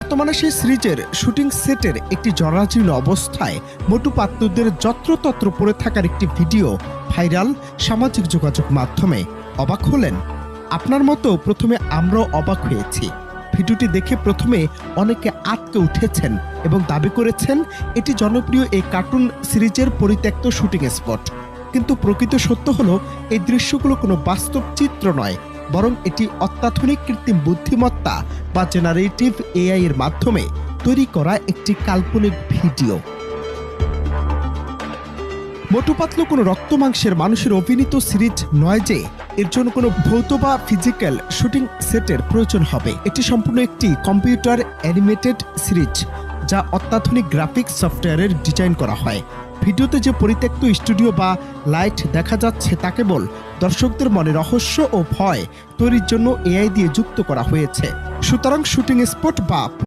বর্তমানে সেই সিরিজের শুটিং সেটের একটি জরাজীর্ণ অবস্থায় মোটু পাতলুদের যত্রতত্র পড়ে থাকার একটি ভিডিও ভাইরাল সামাজিক যোগাযোগ মাধ্যমে। অবাক হলেন? আপনার মতো প্রথমে আমরাও অবাক হয়েছি। ভিডিওটি দেখে প্রথমে অনেকে আঁতকে উঠেছেন এবং দাবি করেছেন এটি জনপ্রিয় এই কার্টুন সিরিজের পরিত্যক্ত শুটিং স্পট। কিন্তু প্রকৃত সত্য হলো এই দৃশ্যগুলো কোনো বাস্তব চিত্র নয়, বরং এটি অত্যাধুনিক কৃত্রিম বুদ্ধিমত্তা বা জেনারেটিভ এআই এর মাধ্যমে তৈরি করা একটি কাল্পনিক ভিডিও। মোটু পাতলু কোনো রক্ত মাংসের মানুষের অভিনীত সিরিজ নয় যে এর জন্য কোনো ভৌত বা ফিজিক্যাল শুটিং সেটের প্রয়োজন হবে। এটি সম্পূর্ণ একটি কম্পিউটার অ্যানিমেটেড সিরিজ যা অত্যাধুনিক গ্রাফিক্স সফটওয়্যারের ডিজাইন করা হয়। ভিডিওতে যে পরিত্যক্ত স্টুডিও বা লাইট দেখা যাচ্ছে তা কেবল দর্শকদের মনে রহস্য ও ভয় তৈরির জন্য এআই দিয়ে যুক্ত করা হয়েছে। সুতরাং শুটিং স্পট বা